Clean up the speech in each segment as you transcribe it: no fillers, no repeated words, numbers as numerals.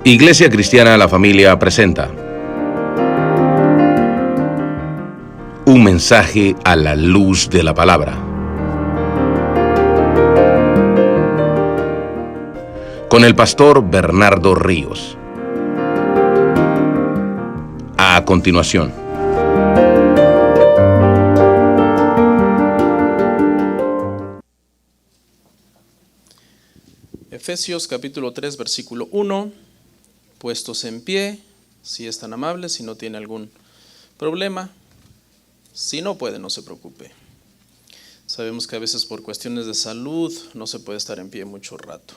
Iglesia Cristiana La Familia presenta un mensaje a la luz de la palabra, con el pastor Bernardo Ríos. A continuación. Efesios capítulo 3, versículo 1, puestos en pie, si es tan amable, si no tiene algún problema, si no puede, no se preocupe. Sabemos que a veces por cuestiones de salud no se puede estar en pie mucho rato.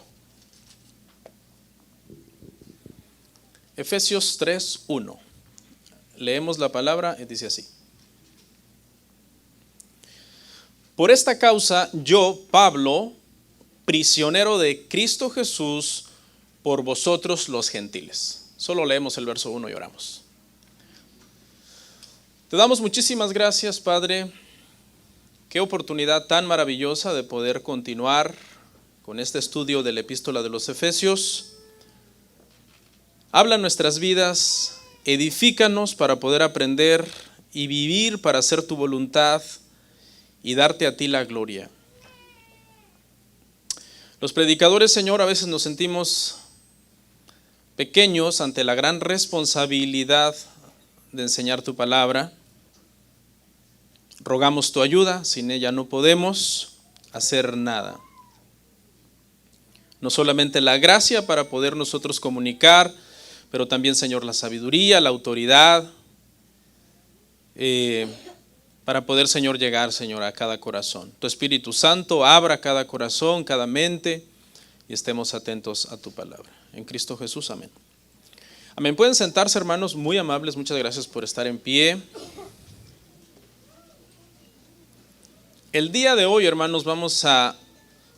Efesios 3, 1. Leemos la palabra y dice así: Por esta causa yo, Pablo, prisionero de Cristo Jesús, por vosotros los gentiles. Solo leemos el verso 1 y oramos. Te damos muchísimas gracias, Padre. Qué oportunidad tan maravillosa de poder continuar con este estudio de la Epístola de los Efesios. Habla nuestras vidas, edifícanos para poder aprender y vivir para hacer tu voluntad y darte a ti la gloria. Los predicadores, Señor, a veces nos sentimos pequeños ante la gran responsabilidad de enseñar tu palabra. Rogamos tu ayuda, sin ella no podemos hacer nada. No solamente la gracia para poder nosotros comunicar, pero también, Señor, la sabiduría, la autoridad, para poder, Señor, llegar, Señor, a cada corazón. Tu Espíritu Santo abra cada corazón, cada mente, y estemos atentos a tu palabra. En Cristo Jesús, amén. Amén. Pueden sentarse, hermanos, muy amables. Muchas gracias por estar en pie. El día de hoy, hermanos, vamos a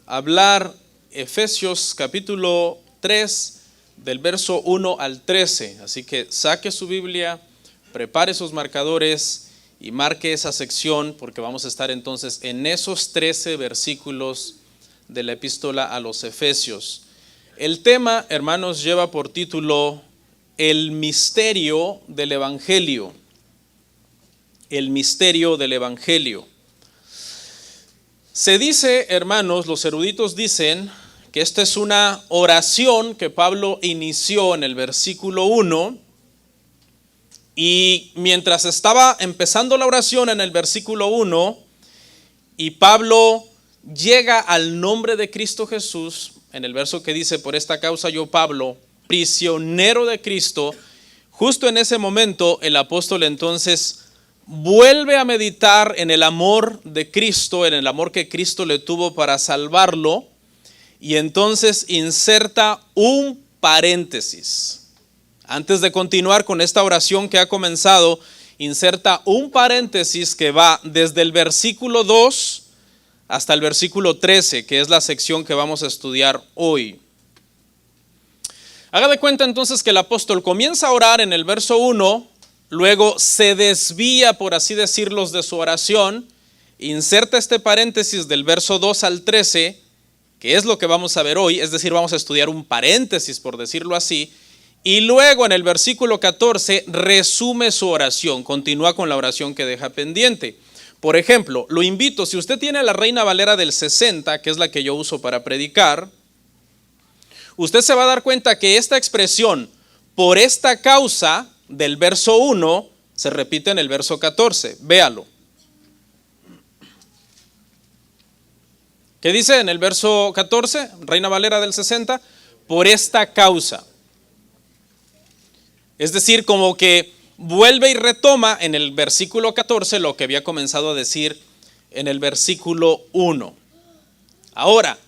hablar Efesios capítulo 3, del verso 1 al 13. Así que saque su Biblia, prepare sus marcadores y marque esa sección, porque vamos a estar entonces en esos 13 versículos de la epístola a los Efesios. El tema, hermanos, lleva por título El misterio del Evangelio. El misterio del Evangelio. Se dice, hermanos, los eruditos dicen que esta es una oración que Pablo inició en el versículo 1, y mientras estaba empezando la oración en el versículo 1, y Pablo llega al nombre de Cristo Jesús, en el verso que dice: por esta causa yo, Pablo, prisionero de Cristo, justo en ese momento el apóstol entonces vuelve a meditar en el amor de Cristo, en el amor que Cristo le tuvo para salvarlo, y entonces inserta un paréntesis. Antes de continuar con esta oración que ha comenzado, inserta un paréntesis que va desde el versículo 2 hasta el versículo 13, que es la sección que vamos a estudiar hoy. Haga de cuenta entonces que el apóstol comienza a orar en el verso 1, luego se desvía, por así decirlo, de su oración, inserta este paréntesis del verso 2 al 13, que es lo que vamos a ver hoy, es decir, vamos a estudiar un paréntesis, por decirlo así, y luego en el versículo 14 resume su oración, continúa con la oración que deja pendiente. Por ejemplo, lo invito, si usted tiene la Reina Valera del 60, que es la que yo uso para predicar, usted se va a dar cuenta que esta expresión, por esta causa, del verso 1, se repite en el verso 14. Véalo. ¿Qué dice en el verso 14? Reina Valera del 60, por esta causa. Es decir, como que vuelve y retoma en el versículo 14 lo que había comenzado a decir en el versículo 1. Ahora,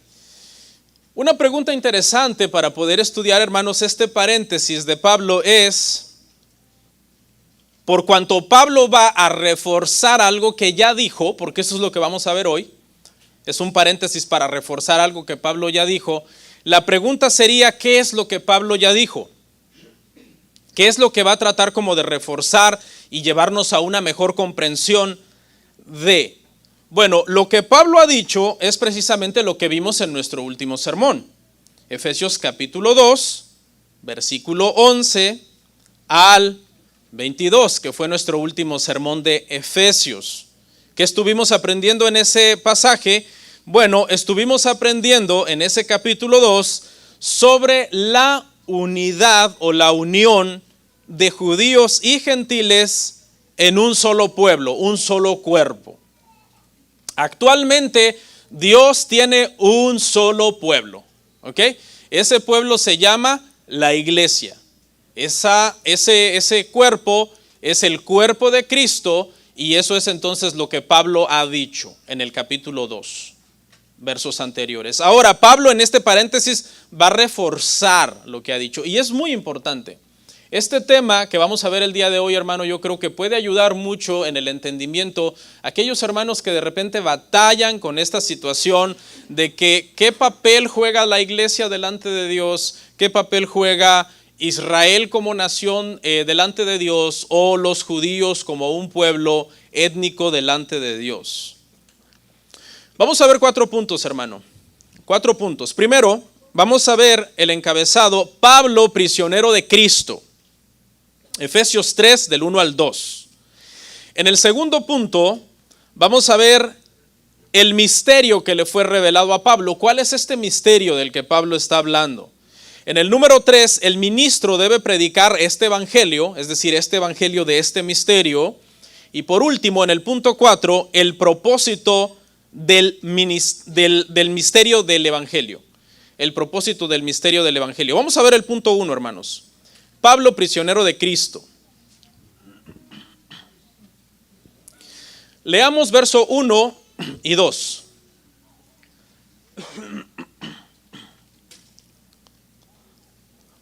una pregunta interesante para poder estudiar, hermanos, este paréntesis de Pablo es: por cuanto Pablo va a reforzar algo que ya dijo, porque eso es lo que vamos a ver hoy, es un paréntesis para reforzar algo que Pablo ya dijo, la pregunta sería: ¿qué es lo que Pablo ya dijo? ¿Qué es lo que va a tratar como de reforzar y llevarnos a una mejor comprensión de? Bueno, lo que Pablo ha dicho es precisamente lo que vimos en nuestro último sermón. Efesios capítulo 2, versículo 11 al 22, que fue nuestro último sermón de Efesios. ¿Qué estuvimos aprendiendo en ese pasaje? Bueno, estuvimos aprendiendo en ese capítulo 2 sobre la unidad o la unión de judíos y gentiles en un solo pueblo, un solo cuerpo. Actualmente Dios tiene un solo pueblo, ¿ok? Ese pueblo se llama la iglesia. Ese cuerpo es el cuerpo de Cristo, y eso es entonces lo que Pablo ha dicho en el capítulo 2, versos anteriores. Ahora, Pablo en este paréntesis va a reforzar lo que ha dicho, y es muy importante. Este tema que vamos a ver el día de hoy, hermano, yo creo que puede ayudar mucho en el entendimiento a aquellos hermanos que de repente batallan con esta situación de que qué papel juega la iglesia delante de Dios, qué papel juega Israel como nación delante de Dios, o los judíos como un pueblo étnico delante de Dios. Vamos a ver 4 puntos, hermano. 4 puntos. Primero, vamos a ver el encabezado: Pablo, prisionero de Cristo. Efesios 3, del 1 al 2. En el segundo punto, vamos a ver el misterio que le fue revelado a Pablo. ¿Cuál es este misterio del que Pablo está hablando? En el número 3, el ministro debe predicar este evangelio, es decir, este evangelio de este misterio. Y por último, en el punto 4, el propósito del misterio del evangelio. El propósito del misterio del evangelio. Vamos a ver el punto 1, hermanos. Pablo, prisionero de Cristo. Leamos verso 1 y 2.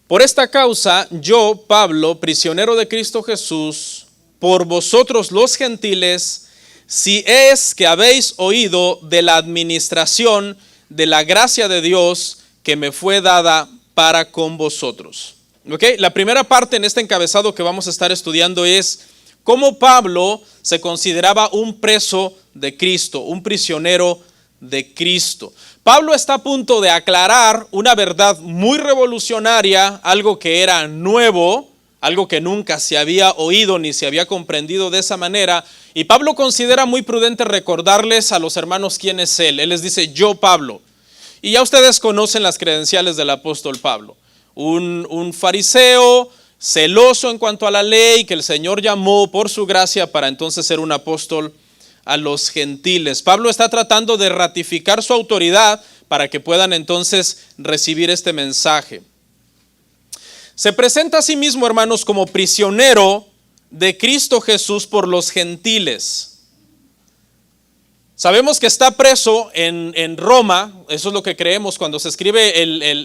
Por esta causa, yo, Pablo, prisionero de Cristo Jesús, por vosotros los gentiles, si es que habéis oído de la administración de la gracia de Dios que me fue dada para con vosotros. Okay. La primera parte en este encabezado que vamos a estar estudiando es cómo Pablo se consideraba un preso de Cristo, un prisionero de Cristo. Pablo está a punto de aclarar una verdad muy revolucionaria, algo que era nuevo, algo que nunca se había oído ni se había comprendido de esa manera. Y Pablo considera muy prudente recordarles a los hermanos quién es él. Él les dice: yo, Pablo. Y ya ustedes conocen las credenciales del apóstol Pablo. Un fariseo celoso en cuanto a la ley, que el Señor llamó por su gracia para entonces ser un apóstol a los gentiles. Pablo está tratando de ratificar su autoridad para que puedan entonces recibir este mensaje. Se presenta a sí mismo, hermanos, como prisionero de Cristo Jesús por los gentiles. Sabemos que está preso en Roma. Eso es lo que creemos cuando se escribe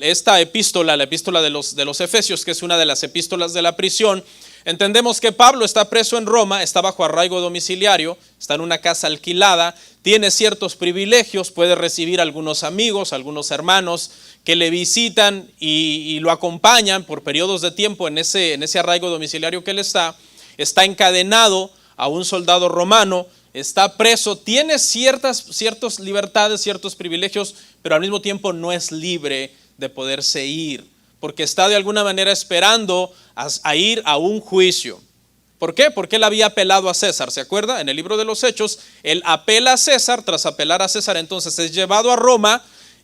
esta epístola, la epístola de los Efesios, que es una de las epístolas de la prisión. Entendemos que Pablo está preso en Roma, está bajo arraigo domiciliario, está en una casa alquilada, tiene ciertos privilegios, puede recibir algunos amigos, algunos hermanos que le visitan y lo acompañan por periodos de tiempo en ese arraigo domiciliario que él está encadenado a un soldado romano. Está preso, tiene ciertas libertades, ciertos privilegios, pero al mismo tiempo no es libre de poderse ir, porque está de alguna manera esperando a ir a un juicio. ¿Por qué? Porque él había apelado a César, ¿se acuerda? En el libro de los Hechos, él apela a César. Tras apelar a César, entonces es llevado a Roma,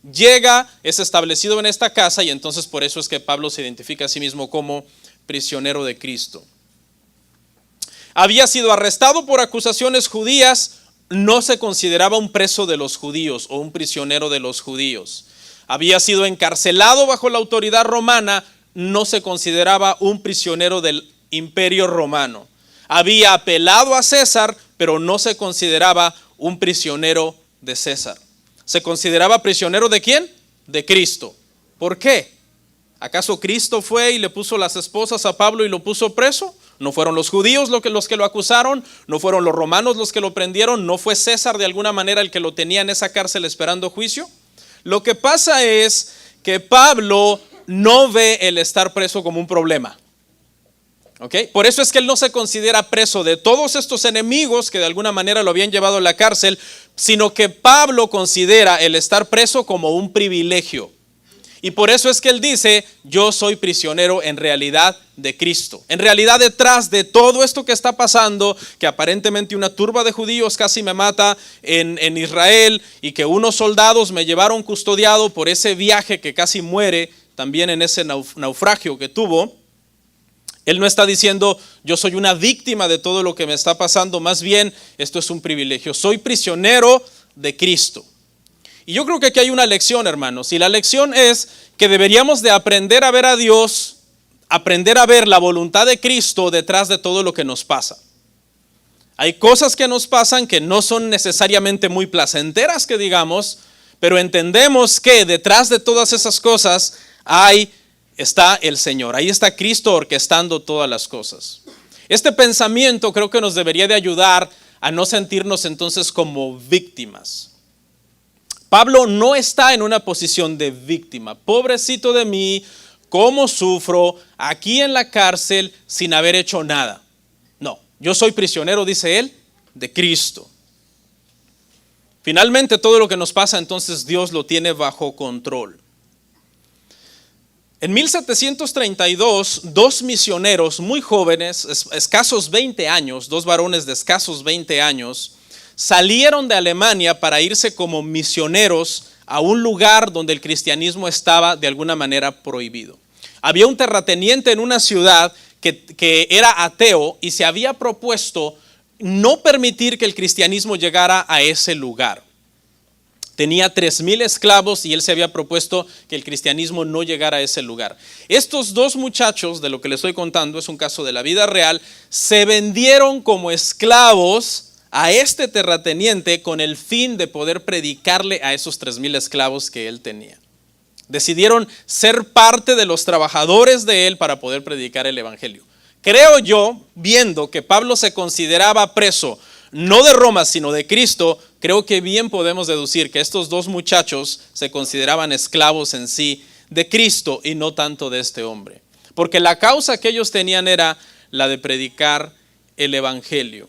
llega, es establecido en esta casa, y entonces por eso es que Pablo se identifica a sí mismo como prisionero de Cristo. Había sido arrestado por acusaciones judías, no se consideraba un preso de los judíos o un prisionero de los judíos. Había sido encarcelado bajo la autoridad romana, no se consideraba un prisionero del imperio romano. Había apelado a César, pero no se consideraba un prisionero de César. ¿Se consideraba prisionero de quién? De Cristo. ¿Por qué? ¿Acaso Cristo fue y le puso las esposas a Pablo y lo puso preso? ¿No fueron los judíos los que lo acusaron? ¿No fueron los romanos los que lo prendieron? ¿No fue César de alguna manera el que lo tenía en esa cárcel esperando juicio? Lo que pasa es que Pablo no ve el estar preso como un problema. ¿Okay? Por eso es que él no se considera preso de todos estos enemigos que de alguna manera lo habían llevado a la cárcel, sino que Pablo considera el estar preso como un privilegio. Y por eso es que él dice, yo soy prisionero en realidad de Cristo. En realidad detrás de todo esto que está pasando, que aparentemente una turba de judíos casi me mata en Israel y que unos soldados me llevaron custodiado por ese viaje que casi muere también en ese naufragio que tuvo, él no está diciendo, yo soy una víctima de todo lo que me está pasando, más bien esto es un privilegio. Soy prisionero de Cristo. Y yo creo que aquí hay una lección, hermanos, y la lección es que deberíamos de aprender a ver a Dios, aprender a ver la voluntad de Cristo detrás de todo lo que nos pasa. Hay cosas que nos pasan que no son necesariamente muy placenteras, que digamos, pero entendemos que detrás de todas esas cosas está el Señor, ahí está Cristo orquestando todas las cosas. Este pensamiento creo que nos debería de ayudar a no sentirnos entonces como víctimas. Pablo no está en una posición de víctima. Pobrecito de mí, cómo sufro aquí en la cárcel sin haber hecho nada. No, yo soy prisionero, dice él, de Cristo. Finalmente todo lo que nos pasa entonces Dios lo tiene bajo control. En 1732, dos misioneros muy jóvenes, escasos 20 años, dos varones de escasos 20 años, salieron de Alemania para irse como misioneros a un lugar donde el cristianismo estaba de alguna manera prohibido. Había un terrateniente en una ciudad que era ateo y se había propuesto no permitir que el cristianismo llegara a ese lugar. Tenía 3,000 esclavos y él se había propuesto que el cristianismo no llegara a ese lugar. Estos dos muchachos, de lo que les estoy contando, es un caso de la vida real, se vendieron como esclavos a este terrateniente con el fin de poder predicarle a esos 3,000 esclavos que él tenía. Decidieron ser parte de los trabajadores de él para poder predicar el evangelio. Creo yo, viendo que Pablo se consideraba preso, no de Roma, sino de Cristo, creo que bien podemos deducir que estos dos muchachos se consideraban esclavos en sí de Cristo y no tanto de este hombre. Porque la causa que ellos tenían era la de predicar el evangelio.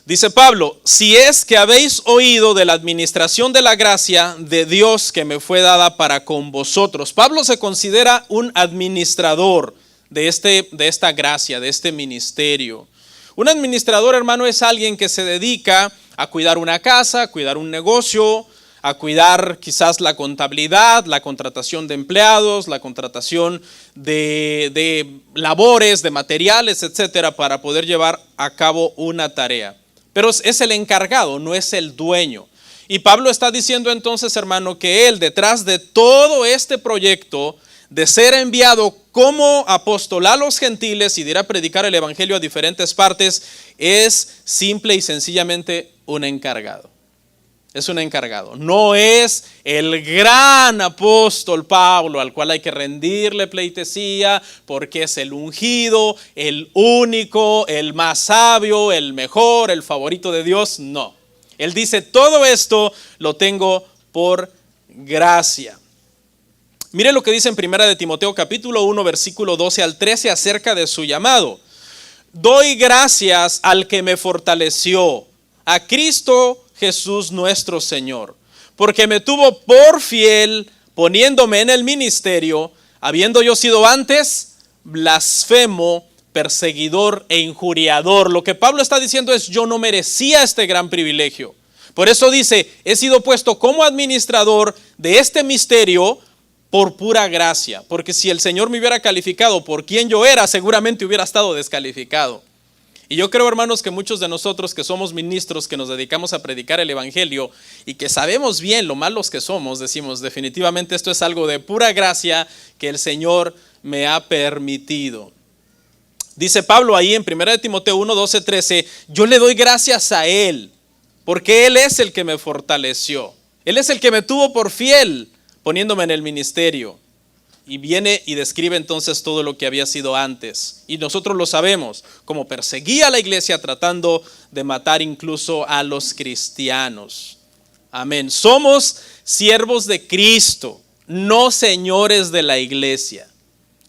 Dice Pablo, si es que habéis oído de la administración de la gracia de Dios que me fue dada para con vosotros. Pablo se considera un administrador de esta gracia, de este ministerio. Un administrador, hermano, es alguien que se dedica a cuidar una casa, a cuidar un negocio, a cuidar quizás la contabilidad, la contratación de empleados, la contratación de labores, de materiales, etcétera, para poder llevar a cabo una tarea. Pero es el encargado, no es el dueño. Y Pablo está diciendo entonces, hermano, que él detrás de todo este proyecto de ser enviado como apóstol a los gentiles y de ir a predicar el evangelio a diferentes partes, es simple y sencillamente un encargado. Es un encargado. No es el gran apóstol Pablo al cual hay que rendirle pleitesía porque es el ungido, el único, el más sabio, el mejor, el favorito de Dios. No. Él dice, todo esto lo tengo por gracia. Mire lo que dice en 1 de Timoteo capítulo 1 versículo 12 al 13 acerca de su llamado. Doy gracias al que me fortaleció, a Cristo Jesús nuestro Señor, porque me tuvo por fiel poniéndome en el ministerio, habiendo yo sido antes blasfemo, perseguidor e injuriador. Lo que Pablo está diciendo es, yo no merecía este gran privilegio. Por eso dice, he sido puesto como administrador de este misterio por pura gracia, porque si el Señor me hubiera calificado por quien yo era, seguramente hubiera estado descalificado. Y yo creo, hermanos, que muchos de nosotros que somos ministros, que nos dedicamos a predicar el evangelio y que sabemos bien lo malos que somos, decimos, definitivamente esto es algo de pura gracia que el Señor me ha permitido. Dice Pablo ahí en 1 de Timoteo 1, 12, 13, yo le doy gracias a Él, porque Él es el que me fortaleció. Él es el que me tuvo por fiel, poniéndome en el ministerio. Y viene y describe entonces todo lo que había sido antes. Y nosotros lo sabemos, como perseguía a la iglesia tratando de matar incluso a los cristianos. Amén. Somos siervos de Cristo, no señores de la iglesia.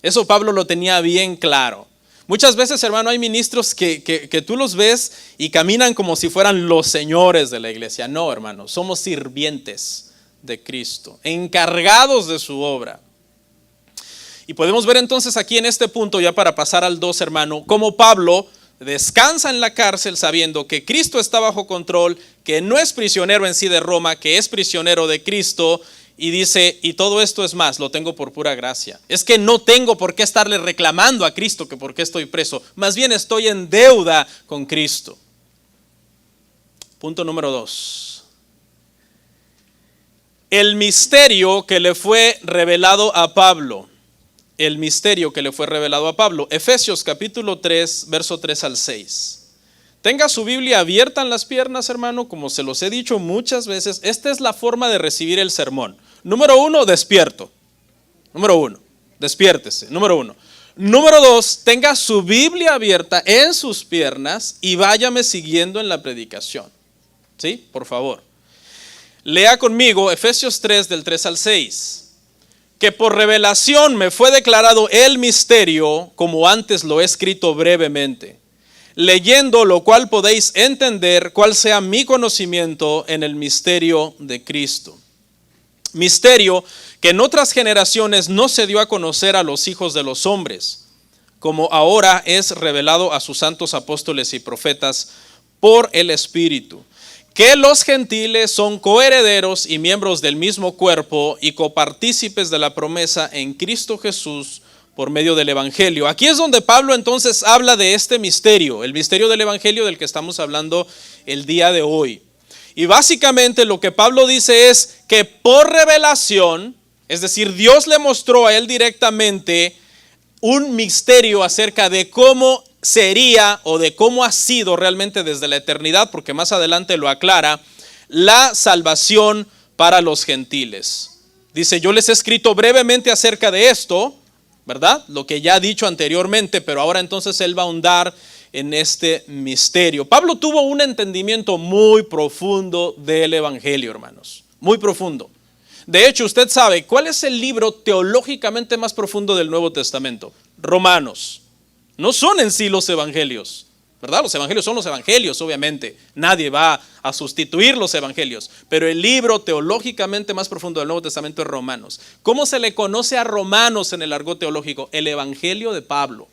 Eso Pablo lo tenía bien claro. Muchas veces, hermano, hay ministros que tú los ves y caminan como si fueran los señores de la iglesia. No, hermano, somos sirvientes de Cristo, encargados de su obra. Y podemos ver entonces aquí en este punto, ya para pasar al 2, hermano, cómo Pablo descansa en la cárcel sabiendo que Cristo está bajo control, que no es prisionero en sí de Roma, que es prisionero de Cristo, y dice, y todo esto es más, lo tengo por pura gracia. Es que no tengo por qué estarle reclamando a Cristo que por qué estoy preso, más bien estoy en deuda con Cristo. Punto número 2. El misterio que le fue revelado a Pablo. El misterio que le fue revelado a Pablo. Efesios capítulo 3, verso 3 al 6. Tenga su Biblia abierta en las piernas, hermano, como se los he dicho muchas veces. Esta es la forma de recibir el sermón. Número 1, despierto. Número 1, despiértese. Número 1. Número 2, tenga su Biblia abierta en sus piernas y váyame siguiendo en la predicación. ¿Sí? Por favor. Lea conmigo Efesios 3 del 3 al 6. Que por revelación me fue declarado el misterio, como antes lo he escrito brevemente, leyendo lo cual podéis entender cuál sea mi conocimiento en el misterio de Cristo. Misterio que en otras generaciones no se dio a conocer a los hijos de los hombres, como ahora es revelado a sus santos apóstoles y profetas por el Espíritu. Que los gentiles son coherederos y miembros del mismo cuerpo y copartícipes de la promesa en Cristo Jesús por medio del Evangelio. Aquí es donde Pablo entonces habla de este misterio, el misterio del Evangelio del que estamos hablando el día de hoy. Y básicamente lo que Pablo dice es que por revelación, es decir, Dios le mostró a él directamente un misterio acerca de cómo sería o de cómo ha sido realmente desde la eternidad, porque más adelante lo aclara, la salvación para los gentiles. Dice, yo les he escrito brevemente acerca de esto, ¿verdad? Lo que ya he dicho anteriormente, pero ahora entonces él va a ahondar en este misterio. Pablo tuvo un entendimiento muy profundo del Evangelio, hermanos, muy profundo. De hecho, usted sabe, ¿cuál es el libro teológicamente más profundo del Nuevo Testamento? Romanos. No son en sí los evangelios, ¿verdad? Los evangelios son los evangelios, obviamente. Nadie va a sustituir los evangelios. Pero el libro teológicamente más profundo del Nuevo Testamento es Romanos. ¿Cómo se le conoce a Romanos en el argot teológico? El evangelio de Pablo.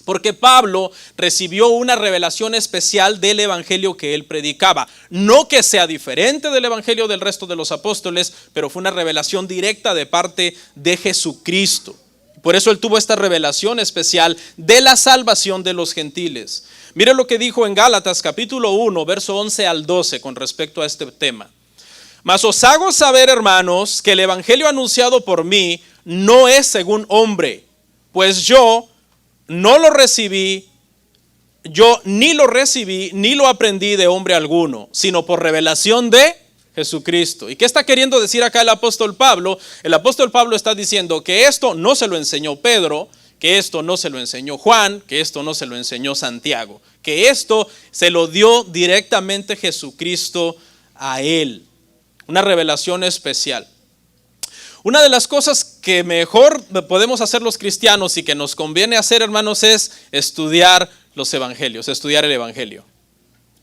Porque Pablo recibió una revelación especial del evangelio que él predicaba. No que sea diferente del evangelio del resto de los apóstoles, pero fue una revelación directa de parte de Jesucristo. Por eso él tuvo esta revelación especial de la salvación de los gentiles. Mire lo que dijo en Gálatas capítulo 1, verso 11 al 12 con respecto a este tema. Mas os hago saber, hermanos, que el evangelio anunciado por mí no es según hombre, pues yo no lo recibí, yo ni lo recibí ni lo aprendí de hombre alguno, sino por revelación de Jesucristo. ¿Y qué está queriendo decir acá el apóstol Pablo? El apóstol Pablo está diciendo que esto no se lo enseñó Pedro, que esto no se lo enseñó Juan, que esto no se lo enseñó Santiago, que esto se lo dio directamente Jesucristo a él. Una revelación especial. Una de las cosas que mejor podemos hacer los cristianos y que nos conviene hacer, hermanos, es estudiar los evangelios, estudiar el evangelio.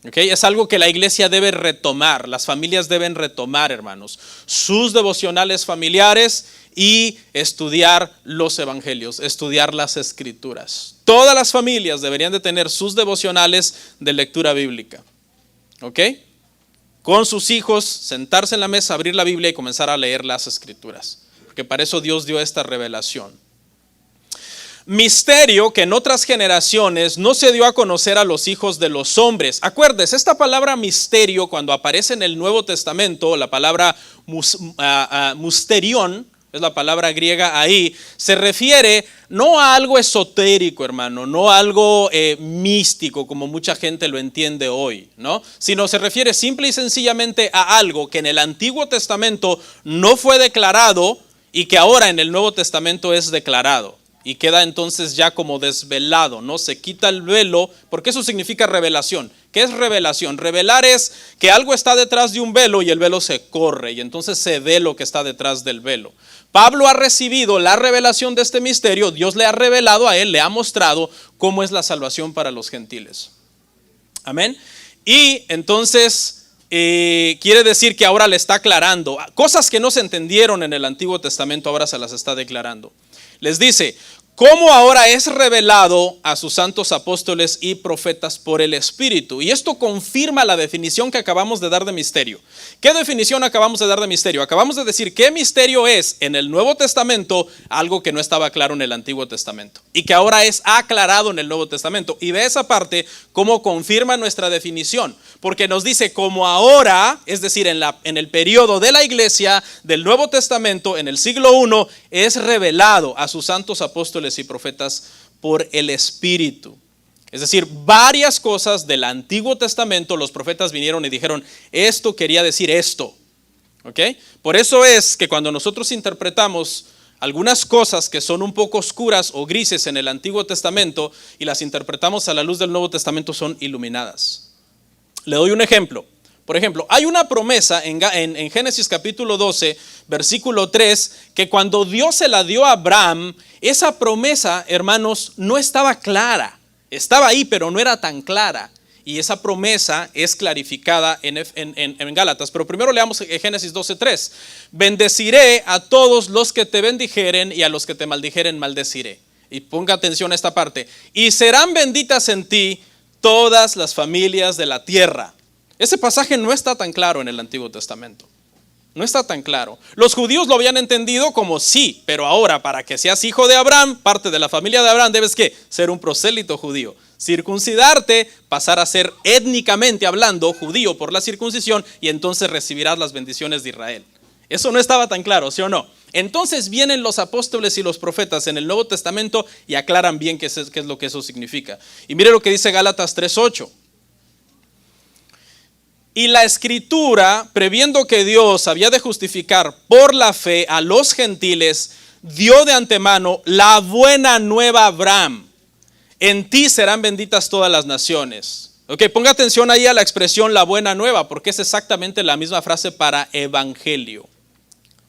¿Okay? Es algo que la iglesia debe retomar, las familias deben retomar, hermanos, sus devocionales familiares y estudiar los evangelios, estudiar las escrituras. Todas las familias deberían de tener sus devocionales de lectura bíblica. ¿Ok? Con sus hijos, sentarse en la mesa, abrir la Biblia y comenzar a leer las escrituras. Porque para eso Dios dio esta revelación. Misterio que en otras generaciones no se dio a conocer a los hijos de los hombres. Acuérdese, esta palabra misterio, cuando aparece en el Nuevo Testamento, la palabra musterión, es la palabra griega ahí, se refiere no a algo esotérico, hermano, no a algo místico como mucha gente lo entiende hoy, ¿no? Sino se refiere simple y sencillamente a algo que en el Antiguo Testamento no fue declarado y que ahora en el Nuevo Testamento es declarado. Y queda entonces ya como desvelado, ¿no? Se quita el velo, porque eso significa revelación. ¿Qué es revelación? Revelar es que algo está detrás de un velo y el velo se corre y entonces se ve lo que está detrás del velo. Pablo ha recibido la revelación de este misterio, Dios le ha revelado a él, le ha mostrado cómo es la salvación para los gentiles. Amén. Y entonces quiere decir que ahora le está aclarando. Cosas que no se entendieron en el Antiguo Testamento, ahora se las está declarando. Les dice, cómo ahora es revelado a sus santos apóstoles y profetas por el Espíritu. Y esto confirma la definición que acabamos de dar de misterio. ¿Qué definición acabamos de dar de misterio? Acabamos de decir qué misterio es en el Nuevo Testamento, algo que no estaba claro en el Antiguo Testamento y que ahora es aclarado en el Nuevo Testamento. Y ve esa parte cómo confirma nuestra definición, porque nos dice como ahora, es decir, en el periodo de la iglesia del Nuevo Testamento, en el siglo I, es revelado a sus santos apóstoles y profetas por el Espíritu. Es decir, varias cosas del Antiguo Testamento los profetas vinieron y dijeron, esto quería decir esto. ¿Ok? Por eso es que cuando nosotros interpretamos algunas cosas que son un poco oscuras o grises en el Antiguo Testamento y las interpretamos a la luz del Nuevo Testamento, son iluminadas. Le doy un ejemplo. Por ejemplo, hay una promesa en Génesis capítulo 12, versículo 3, que cuando Dios se la dio a Abraham, esa promesa, hermanos, no estaba clara. Estaba ahí, pero no era tan clara. Y esa promesa es clarificada en Gálatas. Pero primero leamos Génesis 12:3. Bendeciré a todos los que te bendijeren y a los que te maldijeren maldeciré. Y ponga atención a esta parte. Y serán benditas en ti todas las familias de la tierra. Ese pasaje no está tan claro en el Antiguo Testamento. No está tan claro. Los judíos lo habían entendido como sí, pero ahora para que seas hijo de Abraham, parte de la familia de Abraham, debes ¿qué? Ser un prosélito judío. Circuncidarte, pasar a ser étnicamente hablando judío por la circuncisión y entonces recibirás las bendiciones de Israel. Eso no estaba tan claro, ¿sí o no? Entonces vienen los apóstoles y los profetas en el Nuevo Testamento y aclaran bien qué es lo que eso significa. Y mire lo que dice Gálatas 3:8. Y la Escritura, previendo que Dios había de justificar por la fe a los gentiles, dio de antemano la buena nueva a Abraham. En ti serán benditas todas las naciones. Ok, ponga atención ahí a la expresión la buena nueva, porque es exactamente la misma frase para evangelio.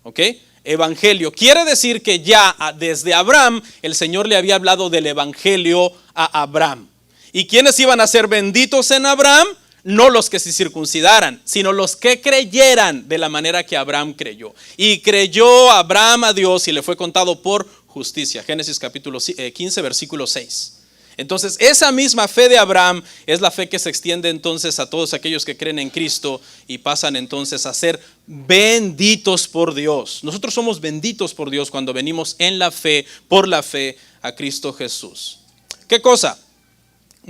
Ok, evangelio. Quiere decir que ya desde Abraham el Señor le había hablado del evangelio a Abraham. ¿Y quiénes iban a ser benditos en Abraham? No los que se circuncidaran, sino los que creyeran de la manera que Abraham creyó. Y creyó Abraham a Dios y le fue contado por justicia. Génesis capítulo 15, versículo 6. Entonces, esa misma fe de Abraham es la fe que se extiende entonces a todos aquellos que creen en Cristo y pasan entonces a ser benditos por Dios. Nosotros somos benditos por Dios cuando venimos en la fe, por la fe a Cristo Jesús. ¿Qué cosa?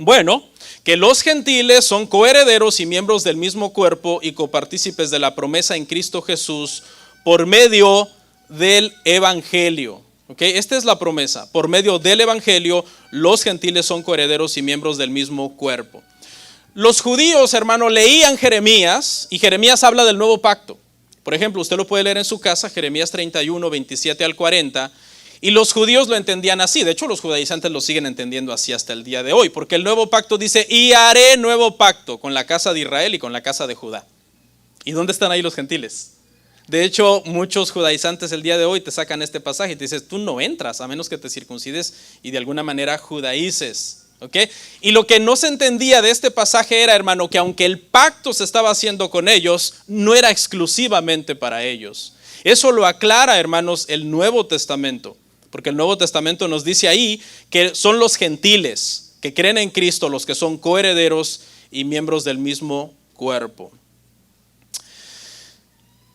Bueno, que los gentiles son coherederos y miembros del mismo cuerpo y copartícipes de la promesa en Cristo Jesús por medio del evangelio. ¿Okay? Esta es la promesa. Por medio del evangelio, los gentiles son coherederos y miembros del mismo cuerpo. Los judíos, hermano, leían Jeremías y Jeremías habla del nuevo pacto. Por ejemplo, usted lo puede leer en su casa, Jeremías 31, 27 al 40. Y los judíos lo entendían así. De hecho, los judaizantes lo siguen entendiendo así hasta el día de hoy. Porque el nuevo pacto dice, y haré nuevo pacto con la casa de Israel y con la casa de Judá. ¿Y dónde están ahí los gentiles? De hecho, muchos judaizantes el día de hoy te sacan este pasaje y te dicen, tú no entras a menos que te circuncides y de alguna manera judaices. ¿Okay? Y lo que no se entendía de este pasaje era, hermano, que aunque el pacto se estaba haciendo con ellos, no era exclusivamente para ellos. Eso lo aclara, hermanos, el Nuevo Testamento. Porque el Nuevo Testamento nos dice ahí que son los gentiles que creen en Cristo los que son coherederos y miembros del mismo cuerpo.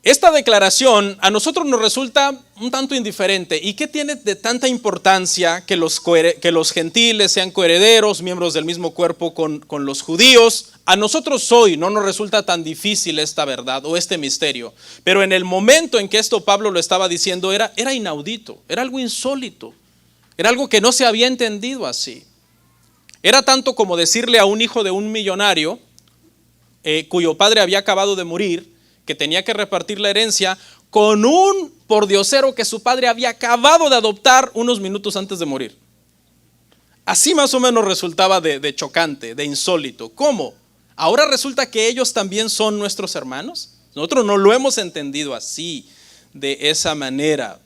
Esta declaración a nosotros nos resulta un tanto indiferente. ¿Y qué tiene de tanta importancia que los gentiles sean coherederos, miembros del mismo cuerpo con los judíos? A nosotros hoy no nos resulta tan difícil esta verdad o este misterio. Pero en el momento en que esto Pablo lo estaba diciendo era inaudito, era algo insólito. Era algo que no se había entendido así. Era tanto como decirle a un hijo de un millonario cuyo padre había acabado de morir, que tenía que repartir la herencia con un pordiosero que su padre había acabado de adoptar unos minutos antes de morir. Así más o menos resultaba de chocante, de insólito. ¿Cómo? Ahora resulta que ellos también son nuestros hermanos. Nosotros no lo hemos entendido así, de esa manera.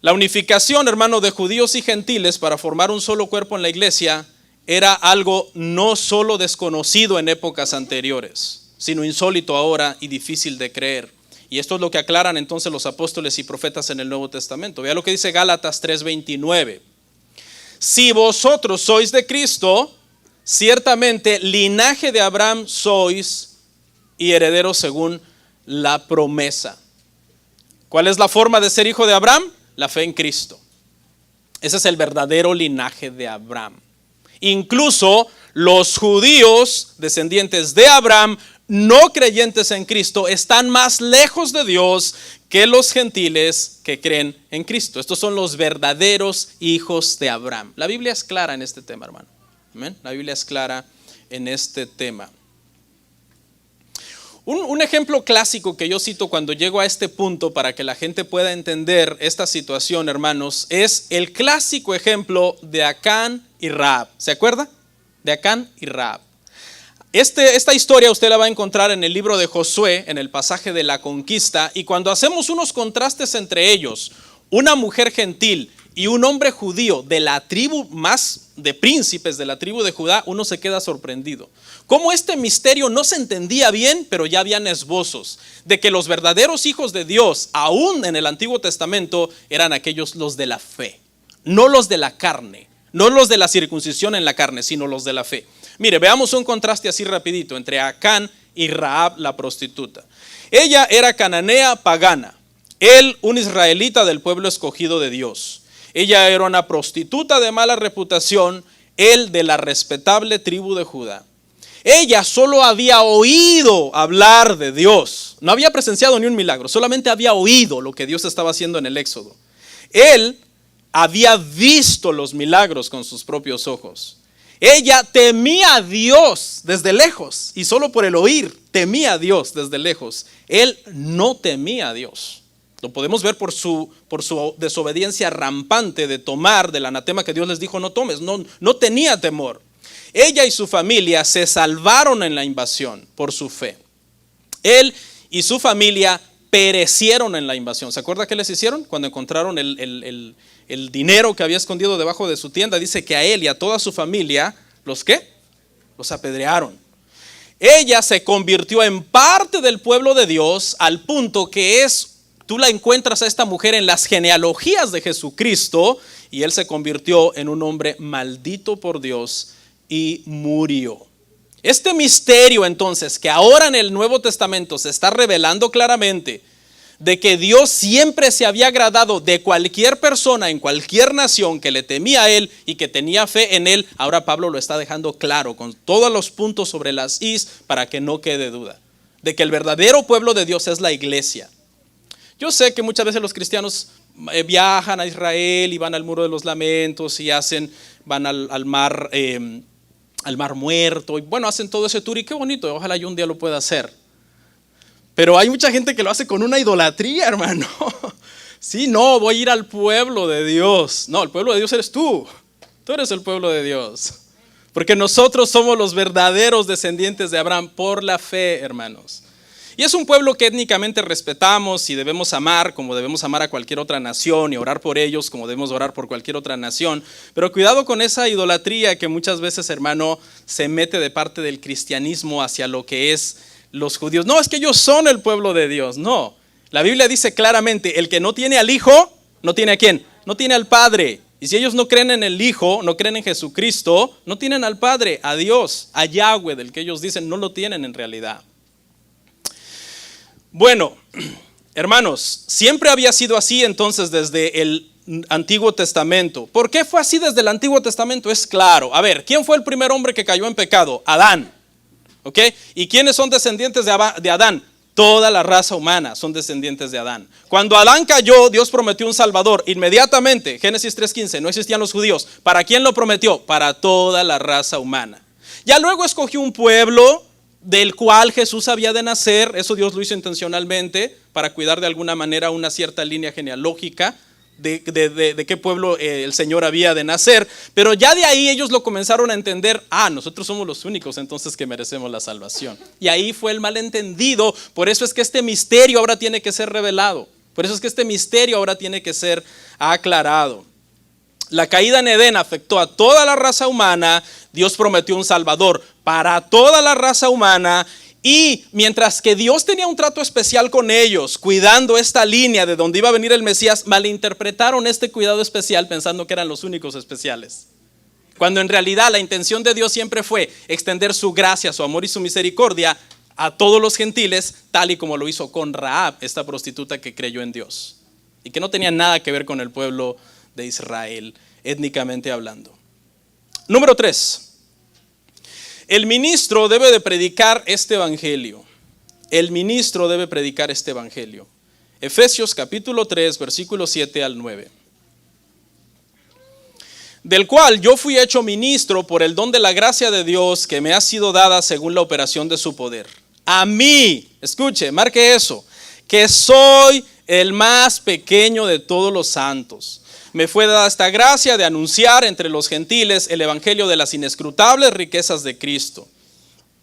La unificación, hermano, de judíos y gentiles para formar un solo cuerpo en la iglesia era algo no solo desconocido en épocas anteriores, sino insólito ahora y difícil de creer. Y esto es lo que aclaran entonces los apóstoles y profetas en el Nuevo Testamento. Vea lo que dice Gálatas 3:29. Si vosotros sois de Cristo, ciertamente linaje de Abraham sois y herederos según la promesa. ¿Cuál es la forma de ser hijo de Abraham? La fe en Cristo. Ese es el verdadero linaje de Abraham. Incluso los judíos, descendientes de Abraham, no creyentes en Cristo, están más lejos de Dios que los gentiles que creen en Cristo. Estos son los verdaderos hijos de Abraham. La Biblia es clara en este tema, hermano. ¿Amén? La Biblia es clara en este tema. Un ejemplo clásico que yo cito cuando llego a este punto para que la gente pueda entender esta situación, hermanos, es el clásico ejemplo de Acán y Rahab. ¿Se acuerda? De Acán y Rahab. Esta historia usted la va a encontrar en el libro de Josué, en el pasaje de la conquista, y cuando hacemos unos contrastes entre ellos, una mujer gentil y un hombre judío de la tribu más de príncipes de la tribu de Judá, uno se queda sorprendido. Cómo este misterio no se entendía bien, pero ya habían esbozos de que los verdaderos hijos de Dios, aún en el Antiguo Testamento, eran aquellos los de la fe, no los de la carne, no los de la circuncisión en la carne, sino los de la fe. Mire, veamos un contraste así rapidito entre Acán y Rahab la prostituta. Ella era cananea pagana, él un israelita del pueblo escogido de Dios. Ella era una prostituta de mala reputación, él de la respetable tribu de Judá. Ella solo había oído hablar de Dios, no había presenciado ni un milagro, solamente había oído lo que Dios estaba haciendo en el Éxodo. Él había visto los milagros con sus propios ojos. Ella temía a Dios desde lejos y solo por el oír temía a Dios desde lejos. Él no temía a Dios. Lo podemos ver por su desobediencia rampante de tomar del anatema que Dios les dijo no tomes. No tenía temor. Ella y su familia se salvaron en la invasión por su fe. Él y su familia perecieron en la invasión. ¿Se acuerda qué les hicieron? Cuando encontraron el dinero que había escondido debajo de su tienda, dice que a él y a toda su familia, ¿los qué? Los apedrearon. Ella se convirtió en parte del pueblo de Dios al punto que tú la encuentras a esta mujer en las genealogías de Jesucristo y él se convirtió en un hombre maldito por Dios y murió. Este misterio entonces que ahora en el Nuevo Testamento se está revelando claramente de que Dios siempre se había agradado de cualquier persona en cualquier nación que le temía a él y que tenía fe en él, ahora Pablo lo está dejando claro con todos los puntos sobre las is para que no quede duda de que el verdadero pueblo de Dios es la iglesia. Yo sé que muchas veces los cristianos viajan a Israel y van al Muro de los Lamentos y van al mar Muerto y bueno, hacen todo ese tour y qué bonito, ojalá yo un día lo pueda hacer. Pero hay mucha gente que lo hace con una idolatría, hermano. Sí, no, voy a ir al pueblo de Dios. No, el pueblo de Dios eres tú. Tú eres el pueblo de Dios. Porque nosotros somos los verdaderos descendientes de Abraham por la fe, hermanos. Y es un pueblo que étnicamente respetamos y debemos amar como debemos amar a cualquier otra nación y orar por ellos como debemos orar por cualquier otra nación. Pero cuidado con esa idolatría que muchas veces, hermano, se mete de parte del cristianismo hacia lo que es los judíos. No, es que ellos son el pueblo de Dios. No, la Biblia dice claramente, el que no tiene al Hijo, ¿no tiene a quién? No tiene al Padre. Y si ellos no creen en el Hijo, no creen en Jesucristo, no tienen al Padre, a Dios, a Yahweh, del que ellos dicen, no lo tienen en realidad. Bueno, hermanos, siempre había sido así entonces desde el Antiguo Testamento. ¿Por qué fue así desde el Antiguo Testamento? Es claro. A ver, ¿quién fue el primer hombre que cayó en pecado? Adán. ¿Ok? ¿Y quiénes son descendientes de Adán? Toda la raza humana son descendientes de Adán. Cuando Adán cayó, Dios prometió un Salvador. Inmediatamente, Génesis 3:15, no existían los judíos. ¿Para quién lo prometió? Para toda la raza humana. Ya luego escogió un pueblo del cual Jesús había de nacer. Eso Dios lo hizo intencionalmente para cuidar de alguna manera una cierta línea genealógica de qué pueblo el Señor había de nacer. Pero ya de ahí ellos lo comenzaron a entender. Nosotros somos los únicos entonces que merecemos la salvación. Y ahí fue el malentendido. Por eso es que este misterio ahora tiene que ser revelado. Por eso es que este misterio ahora tiene que ser aclarado. La caída en Edén afectó a toda la raza humana. Dios prometió un Salvador para toda la raza humana. Y mientras que Dios tenía un trato especial con ellos, cuidando esta línea de donde iba a venir el Mesías, malinterpretaron este cuidado especial pensando que eran los únicos especiales. Cuando en realidad la intención de Dios siempre fue extender su gracia, su amor y su misericordia a todos los gentiles, tal y como lo hizo con Rahab, esta prostituta que creyó en Dios y que no tenía nada que ver con el pueblo de Israel, étnicamente hablando. Número 3. El ministro debe de predicar este evangelio. El ministro debe predicar este evangelio. Efesios capítulo 3, versículos 7 al 9. Del cual yo fui hecho ministro por el don de la gracia de Dios que me ha sido dada según la operación de su poder. A mí, escuche, marque eso, que soy el más pequeño de todos los santos. Me fue dada esta gracia de anunciar entre los gentiles el evangelio de las inescrutables riquezas de Cristo.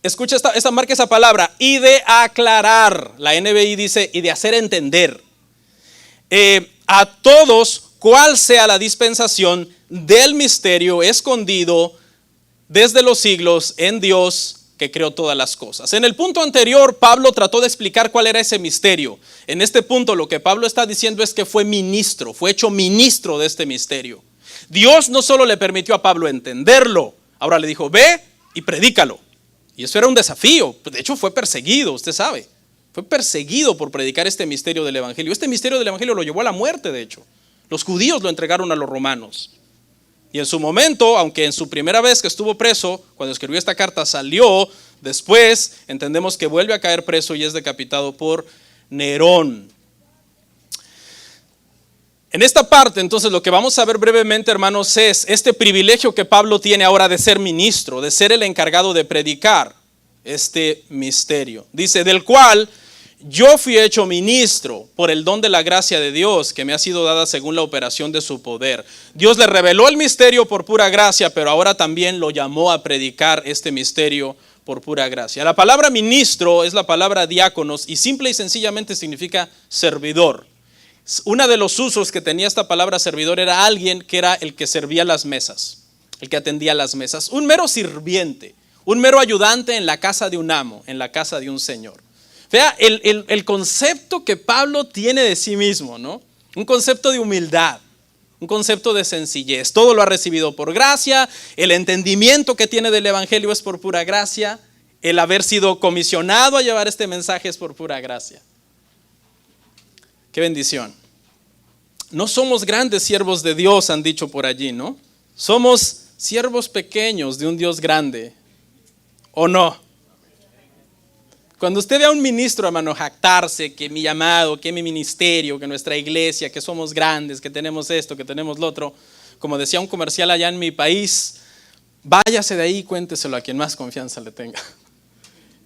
Escucha marca esa palabra, y de aclarar. La NBI dice, y de hacer entender a todos cuál sea la dispensación del misterio escondido desde los siglos en Dios que creó todas las cosas. En el punto anterior, Pablo trató de explicar cuál era ese misterio. En este punto, lo que Pablo está diciendo es que fue ministro, fue hecho ministro de este misterio. Dios no solo le permitió a Pablo entenderlo, ahora le dijo, ve y predícalo. Y eso era un desafío. De hecho, fue perseguido, usted sabe. Fue perseguido por predicar este misterio del evangelio. Este misterio del evangelio lo llevó a la muerte, de hecho. Los judíos lo entregaron a los romanos. Y en su momento, aunque en su primera vez que estuvo preso, cuando escribió esta carta salió, después entendemos que vuelve a caer preso y es decapitado por Nerón. En esta parte, entonces, lo que vamos a ver brevemente, hermanos, es este privilegio que Pablo tiene ahora de ser ministro, de ser el encargado de predicar este misterio. Dice, del cual yo fui hecho ministro por el don de la gracia de Dios que me ha sido dada según la operación de su poder. Dios le reveló el misterio por pura gracia, pero ahora también lo llamó a predicar este misterio por pura gracia. La palabra ministro es la palabra diáconos y simple y sencillamente significa servidor. Uno de los usos que tenía esta palabra servidor era alguien que era el que servía las mesas, el que atendía las mesas. Un mero sirviente, un mero ayudante en la casa de un amo, en la casa de un señor. Vea el concepto que Pablo tiene de sí mismo, ¿no? Un concepto de humildad, un concepto de sencillez. Todo lo ha recibido por gracia, el entendimiento que tiene del evangelio es por pura gracia, el haber sido comisionado a llevar este mensaje es por pura gracia. Qué bendición. No somos grandes siervos de Dios, han dicho por allí, ¿no? Somos siervos pequeños de un Dios grande, ¿o no? Cuando usted ve a un ministro, hermano, jactarse que mi llamado, que mi ministerio, que nuestra iglesia, que somos grandes, que tenemos esto, que tenemos lo otro, como decía un comercial allá en mi país, váyase de ahí y cuénteselo a quien más confianza le tenga.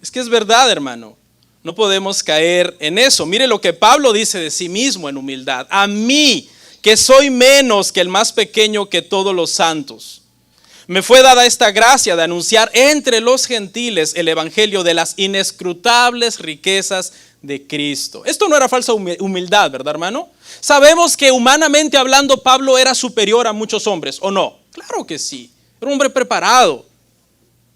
Es que es verdad, hermano, no podemos caer en eso. Mire lo que Pablo dice de sí mismo en humildad. A mí, que soy menos que el más pequeño que todos los santos, me fue dada esta gracia de anunciar entre los gentiles el evangelio de las inescrutables riquezas de Cristo. Esto no era falsa humildad, ¿verdad, hermano? Sabemos que humanamente hablando Pablo era superior a muchos hombres, ¿o no? Claro que sí, era un hombre preparado.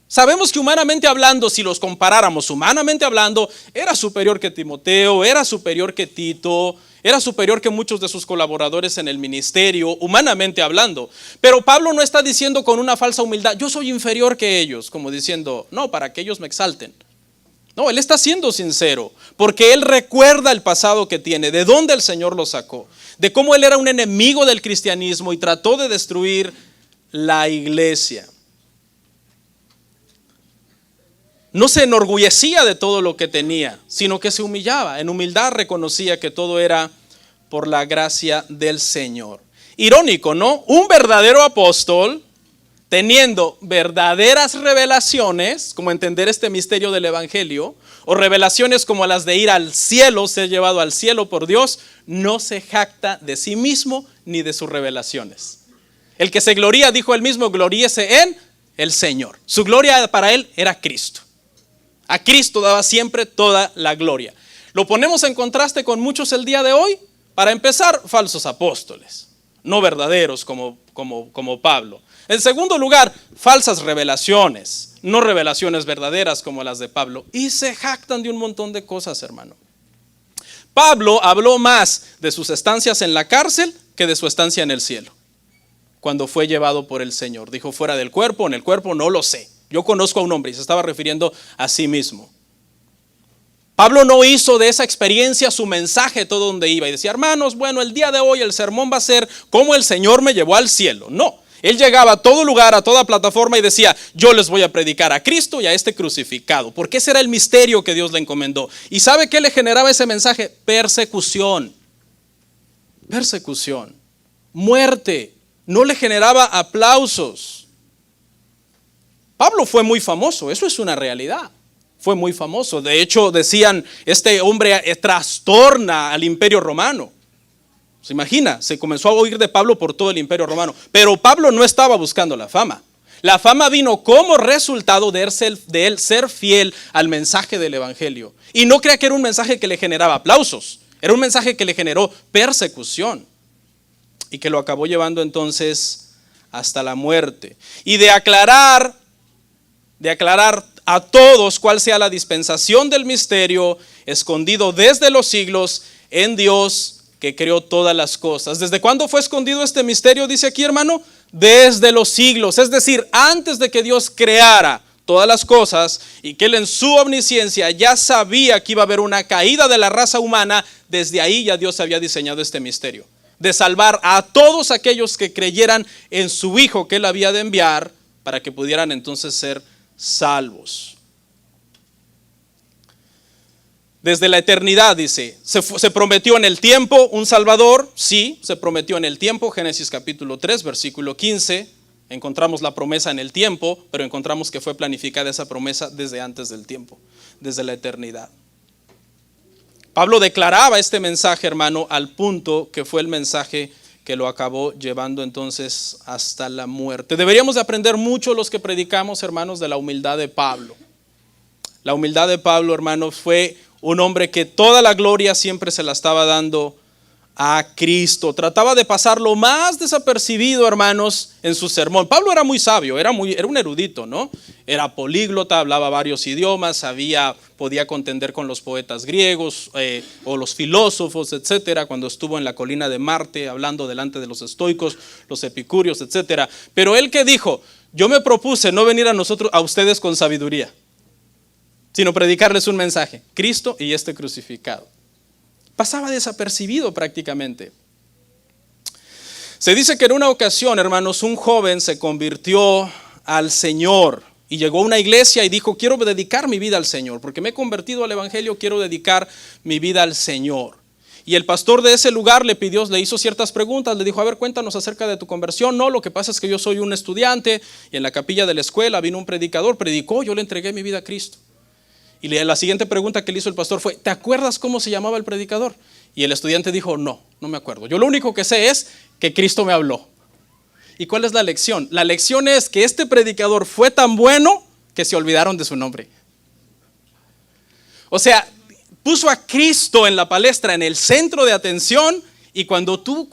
Sabemos que humanamente hablando, si los comparáramos humanamente hablando, era superior que Timoteo, era superior que Tito, era superior que muchos de sus colaboradores en el ministerio, humanamente hablando. Pero Pablo no está diciendo con una falsa humildad, yo soy inferior que ellos, como diciendo, no, para que ellos me exalten. No, él está siendo sincero, porque él recuerda el pasado que tiene, de dónde el Señor lo sacó, de cómo él era un enemigo del cristianismo y trató de destruir la iglesia. No se enorgullecía de todo lo que tenía, sino que se humillaba. En humildad reconocía que todo era por la gracia del Señor. Irónico, ¿no? Un verdadero apóstol, teniendo verdaderas revelaciones, como entender este misterio del evangelio, o revelaciones como las de ir al cielo, ser llevado al cielo por Dios, no se jacta de sí mismo ni de sus revelaciones. El que se gloría, dijo él mismo, gloríese en el Señor. Su gloria para él era Cristo. A Cristo daba siempre toda la gloria. Lo ponemos en contraste con muchos el día de hoy. Para empezar, falsos apóstoles. no verdaderos como Pablo. En segundo lugar, falsas revelaciones, no revelaciones verdaderas como las de Pablo. Y se jactan de un montón de cosas, hermano. Pablo habló más de sus estancias en la cárcel que de su estancia en el cielo, cuando fue llevado por el Señor. Dijo, fuera del cuerpo, en el cuerpo, no lo sé. Yo conozco a un hombre, y se estaba refiriendo a sí mismo. Pablo no hizo de esa experiencia su mensaje todo donde iba y decía, hermanos, bueno, el día de hoy el sermón va a ser cómo el Señor me llevó al cielo. No, él llegaba a todo lugar, a toda plataforma y decía, yo les voy a predicar a Cristo y a este crucificado, porque ese era el misterio que Dios le encomendó. ¿Y sabe qué le generaba ese mensaje? Persecución, muerte. No le generaba aplausos. Pablo fue muy famoso, eso es una realidad. Fue muy famoso. De hecho, decían, este hombre trastorna al imperio romano. ¿Se imagina? Se comenzó a oír de Pablo por todo el imperio romano. Pero Pablo no estaba buscando la fama. La fama vino como resultado de él ser fiel al mensaje del evangelio. Y no crea que era un mensaje que le generaba aplausos. Era un mensaje que le generó persecución. Y que lo acabó llevando entonces hasta la muerte. Y de aclarar a todos cuál sea la dispensación del misterio escondido desde los siglos en Dios que creó todas las cosas. ¿Desde cuándo fue escondido este misterio? Dice aquí, hermano, desde los siglos, es decir, antes de que Dios creara todas las cosas y que Él en su omnisciencia ya sabía que iba a haber una caída de la raza humana. Desde ahí ya Dios había diseñado este misterio de salvar a todos aquellos que creyeran en su Hijo que Él había de enviar para que pudieran entonces ser salvos. Desde la eternidad, dice, se prometió en el tiempo un Salvador. Sí, se prometió en el tiempo. Génesis capítulo 3, versículo 15. Encontramos la promesa en el tiempo, pero encontramos que fue planificada esa promesa desde antes del tiempo, desde la eternidad. Pablo declaraba este mensaje, hermano, al punto que fue el mensaje que lo acabó llevando entonces hasta la muerte. Deberíamos de aprender mucho los que predicamos, hermanos, de la humildad de Pablo. La humildad de Pablo, hermanos, fue un hombre que toda la gloria siempre se la estaba dando a Cristo. Trataba de pasar lo más desapercibido, hermanos, en su sermón. Pablo era muy sabio, era un erudito, ¿no? Era políglota, hablaba varios idiomas, podía contender con los poetas griegos o los filósofos, etcétera, cuando estuvo en la colina de Marte hablando delante de los estoicos, los epicúreos, etcétera. Pero él, ¿qué dijo? Yo me propuse no venir a ustedes con sabiduría, sino predicarles un mensaje, Cristo y este crucificado. Pasaba desapercibido prácticamente. Se dice que en una ocasión, hermanos, un joven se convirtió al Señor y llegó a una iglesia y dijo, quiero dedicar mi vida al Señor, porque me he convertido al evangelio, quiero dedicar mi vida al Señor. Y el pastor de ese lugar le hizo ciertas preguntas, le dijo, a ver, cuéntanos acerca de tu conversión. No, lo que pasa es que yo soy un estudiante y en la capilla de la escuela vino un predicador, predicó, yo le entregué mi vida a Cristo. Y la siguiente pregunta que le hizo el pastor fue, ¿te acuerdas cómo se llamaba el predicador? Y el estudiante dijo, no me acuerdo. Yo lo único que sé es que Cristo me habló. ¿Y cuál es la lección? La lección es que este predicador fue tan bueno que se olvidaron de su nombre. O sea, puso a Cristo en la palestra, en el centro de atención, y cuando tú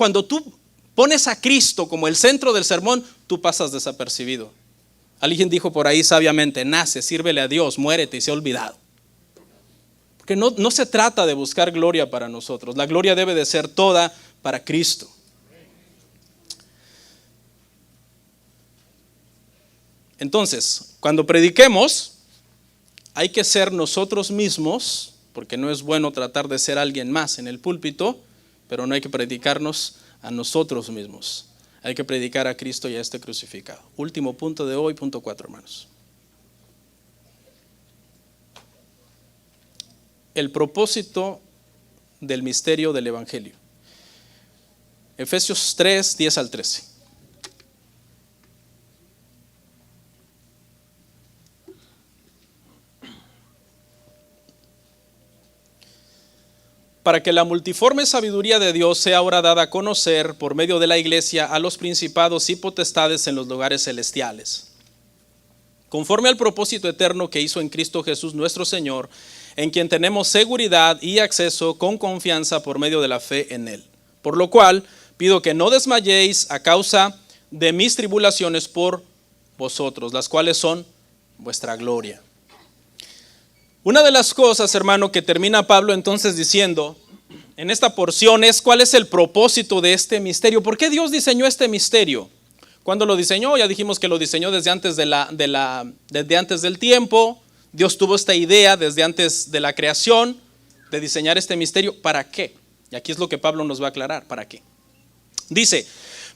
pones a Cristo como el centro del sermón, tú pasas desapercibido. Alguien dijo por ahí sabiamente, nace, sírvele a Dios, muérete y se ha olvidado. Porque no se trata de buscar gloria para nosotros, la gloria debe de ser toda para Cristo. Entonces, cuando prediquemos, hay que ser nosotros mismos, porque no es bueno tratar de ser alguien más en el púlpito, pero no hay que predicarnos a nosotros mismos. Hay que predicar a Cristo y a este crucificado. Último punto de hoy, punto 4, hermanos. El propósito del misterio del evangelio. Efesios 3, 10 al 13. Para que la multiforme sabiduría de Dios sea ahora dada a conocer por medio de la iglesia a los principados y potestades en los lugares celestiales, conforme al propósito eterno que hizo en Cristo Jesús nuestro Señor, en quien tenemos seguridad y acceso con confianza por medio de la fe en Él. Por lo cual, pido que no desmayéis a causa de mis tribulaciones por vosotros, las cuales son vuestra gloria. Una de las cosas, hermano, que termina Pablo entonces diciendo en esta porción es cuál es el propósito de este misterio. ¿Por qué Dios diseñó este misterio? ¿Cuándo lo diseñó? Ya dijimos que lo diseñó desde antes desde antes del tiempo. Dios tuvo esta idea desde antes de la creación de diseñar este misterio. ¿Para qué? Y aquí es lo que Pablo nos va a aclarar. ¿Para qué? Dice,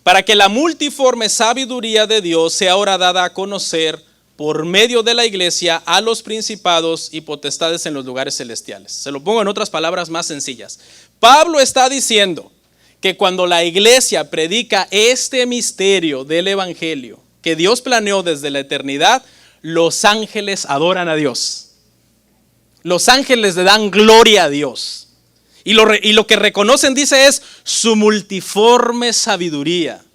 para que la multiforme sabiduría de Dios sea ahora dada a conocer por medio de la iglesia a los principados y potestades en los lugares celestiales. Se lo pongo en otras palabras más sencillas. Pablo está diciendo que cuando la iglesia predica este misterio del evangelio que Dios planeó desde la eternidad, los ángeles adoran a Dios. Los ángeles le dan gloria a Dios. Y lo que reconocen, dice, es su multiforme sabiduría.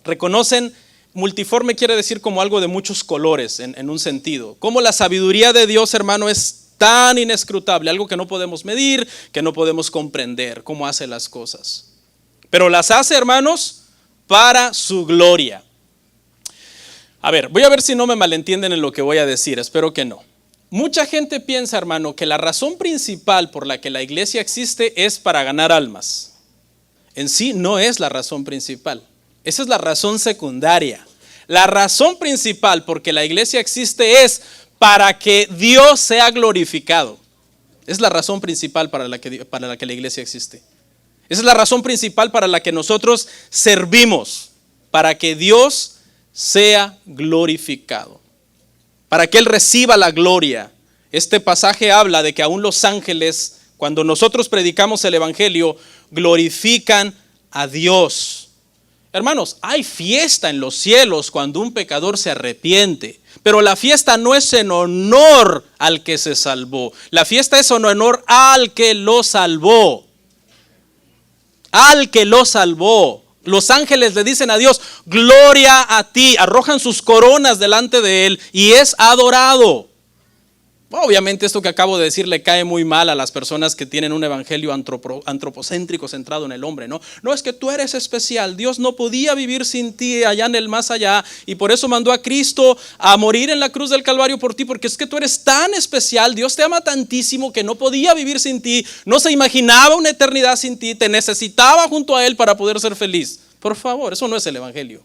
Reconocen, multiforme quiere decir como algo de muchos colores en un sentido. Como la sabiduría de Dios, hermano, es tan inescrutable, algo que no podemos medir, que no podemos comprender cómo hace las cosas. Pero las hace, hermanos, para su gloria. A ver, voy a ver si no me malentienden en lo que voy a decir, espero que no. Mucha gente piensa, hermano, que la razón principal por la que la iglesia existe es para ganar almas. En sí no es la razón principal. Esa es la razón secundaria. La razón principal por que la iglesia existe es para que Dios sea glorificado. Es la razón principal para la que la iglesia existe. Esa es la razón principal para la que nosotros servimos, para que Dios sea glorificado, para que Él reciba la gloria. Este pasaje habla de que aún los ángeles, cuando nosotros predicamos el evangelio, glorifican a Dios. Hermanos, hay fiesta en los cielos cuando un pecador se arrepiente, pero la fiesta no es en honor al que se salvó. La fiesta es en honor al que lo salvó. Al que lo salvó. Los ángeles le dicen a Dios, gloria a ti, arrojan sus coronas delante de Él y es adorado. Obviamente esto que acabo de decir le cae muy mal a las personas que tienen un evangelio antropocéntrico centrado en el hombre, ¿no? No, es que tú eres especial, Dios no podía vivir sin ti allá en el más allá y por eso mandó a Cristo a morir en la cruz del Calvario por ti, porque es que tú eres tan especial, Dios te ama tantísimo que no podía vivir sin ti, no se imaginaba una eternidad sin ti, te necesitaba junto a Él para poder ser feliz. Por favor, eso no es el evangelio.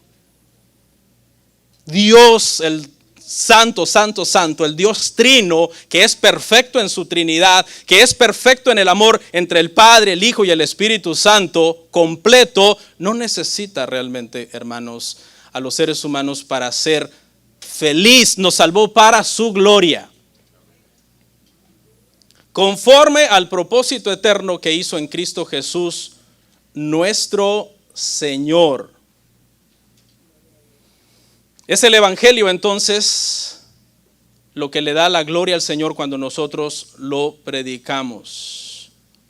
Dios, el Santo, santo, santo, el Dios trino, que es perfecto en su Trinidad, que es perfecto en el amor entre el Padre, el Hijo y el Espíritu Santo, completo, no necesita realmente, hermanos, a los seres humanos para ser feliz, nos salvó para su gloria. Conforme al propósito eterno que hizo en Cristo Jesús, nuestro Señor. Es el evangelio entonces lo que le da la gloria al Señor cuando nosotros lo predicamos.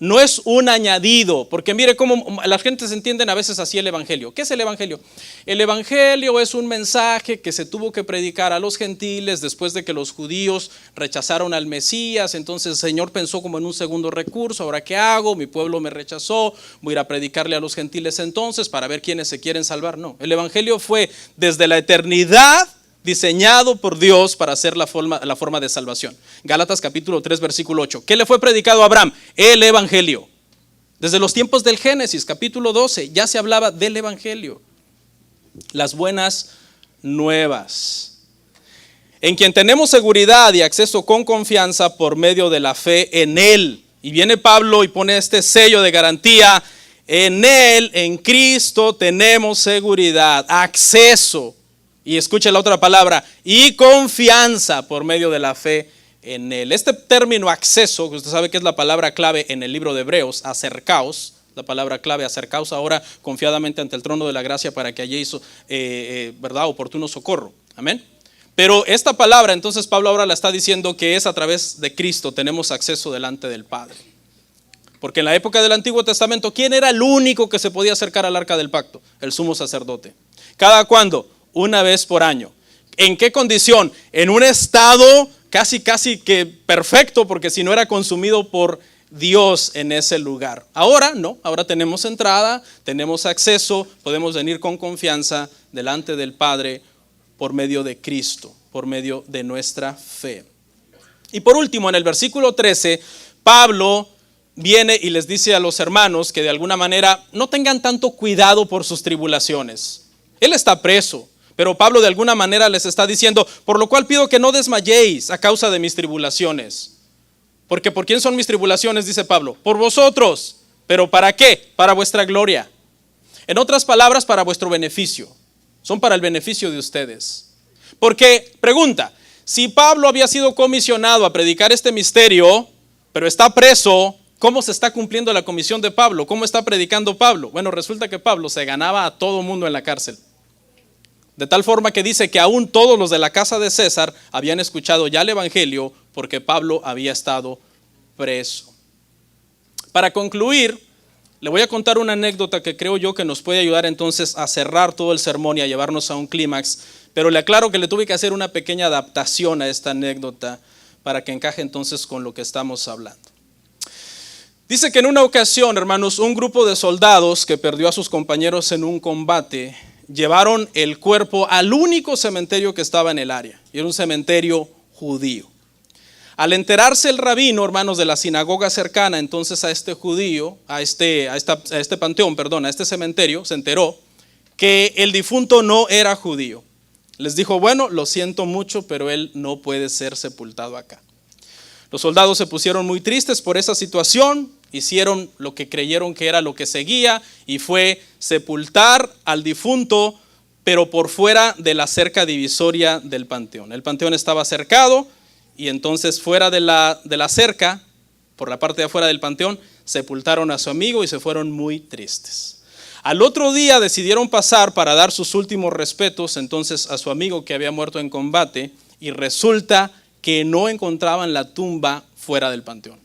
No es un añadido, porque mire cómo las gentes entienden a veces así el evangelio. ¿Qué es el evangelio? El evangelio es un mensaje que se tuvo que predicar a los gentiles después de que los judíos rechazaron al Mesías. Entonces el Señor pensó como en un segundo recurso. ¿Ahora qué hago? Mi pueblo me rechazó, voy a ir a predicarle a los gentiles entonces para ver quiénes se quieren salvar. No, el evangelio fue desde la eternidad diseñado por Dios para ser la forma de salvación. Gálatas capítulo 3 versículo 8. ¿Qué le fue predicado a Abraham? El evangelio. Desde los tiempos del Génesis capítulo 12 ya se hablaba del evangelio. Las buenas nuevas. En quien tenemos seguridad y acceso con confianza por medio de la fe en Él. Y viene Pablo y pone este sello de garantía. En Él, en Cristo, tenemos seguridad, acceso. Y escuche la otra palabra, y confianza por medio de la fe en Él. Este término acceso, que usted sabe que es la palabra clave en el libro de Hebreos, acercaos, la palabra clave, acercaos ahora confiadamente ante el trono de la gracia para que halléis oportuno socorro. Amén. Pero esta palabra, entonces Pablo ahora la está diciendo que es a través de Cristo tenemos acceso delante del Padre. Porque en la época del Antiguo Testamento, ¿quién era el único que se podía acercar al arca del pacto? El sumo sacerdote. ¿Cada cuándo? Una vez por año. ¿En qué condición? En un estado casi que perfecto, porque si no era consumido por Dios en ese lugar. Ahora no, ahora tenemos entrada, tenemos acceso, podemos venir con confianza delante del Padre por medio de Cristo, por medio de nuestra fe. Y por último, en el versículo 13, Pablo viene y les dice a los hermanos que de alguna manera no tengan tanto cuidado por sus tribulaciones. Él está preso, pero Pablo de alguna manera les está diciendo, por lo cual pido que no desmayéis a causa de mis tribulaciones. Porque ¿por quién son mis tribulaciones? Dice Pablo, por vosotros. ¿Pero para qué? Para vuestra gloria. En otras palabras, para vuestro beneficio. Son para el beneficio de ustedes. Porque, pregunta, si Pablo había sido comisionado a predicar este misterio, pero está preso, ¿cómo se está cumpliendo la comisión de Pablo? ¿Cómo está predicando Pablo? Bueno, resulta que Pablo se ganaba a todo mundo en la cárcel. De tal forma que dice que aún todos los de la casa de César habían escuchado ya el evangelio porque Pablo había estado preso. Para concluir, le voy a contar una anécdota que creo yo que nos puede ayudar entonces a cerrar todo el sermón y a llevarnos a un clímax, pero le aclaro que le tuve que hacer una pequeña adaptación a esta anécdota para que encaje entonces con lo que estamos hablando. Dice que en una ocasión, hermanos, un grupo de soldados que perdió a sus compañeros en un combate llevaron el cuerpo al único cementerio que estaba en el área, y era un cementerio judío. Al enterarse el rabino, hermanos, de la sinagoga cercana entonces a este judío, a este cementerio, se enteró que el difunto no era judío. Les dijo, bueno, lo siento mucho, pero él no puede ser sepultado acá. Los soldados se pusieron muy tristes por esa situación, hicieron lo que creyeron que era lo que seguía y fue sepultar al difunto, pero por fuera de la cerca divisoria del panteón. El panteón estaba cercado y entonces fuera de la cerca, por la parte de afuera del panteón, sepultaron a su amigo y se fueron muy tristes. Al otro día decidieron pasar para dar sus últimos respetos entonces a su amigo que había muerto en combate y resulta que no encontraban la tumba fuera del panteón.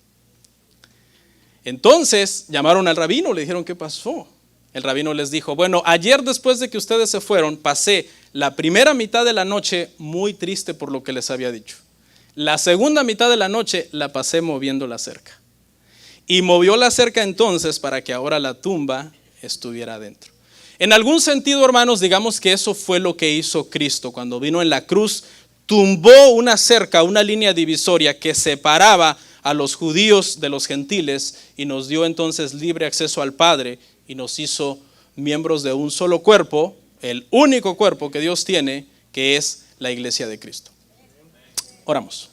Entonces llamaron al rabino, le dijeron ¿qué pasó? El rabino les dijo, bueno, ayer después de que ustedes se fueron, pasé la primera mitad de la noche muy triste por lo que les había dicho. La segunda mitad de la noche la pasé moviendo la cerca. Y movió la cerca entonces para que ahora la tumba estuviera adentro. En algún sentido, hermanos, digamos que eso fue lo que hizo Cristo cuando vino en la cruz. Tumbó una cerca, una línea divisoria que separaba a los judíos de los gentiles y nos dio entonces libre acceso al Padre y nos hizo miembros de un solo cuerpo, el único cuerpo que Dios tiene, que es la iglesia de Cristo. Oramos.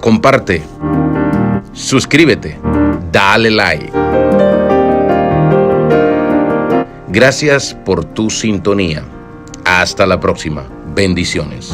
Comparte, suscríbete, dale like. Gracias por tu sintonía. Hasta la próxima. Bendiciones.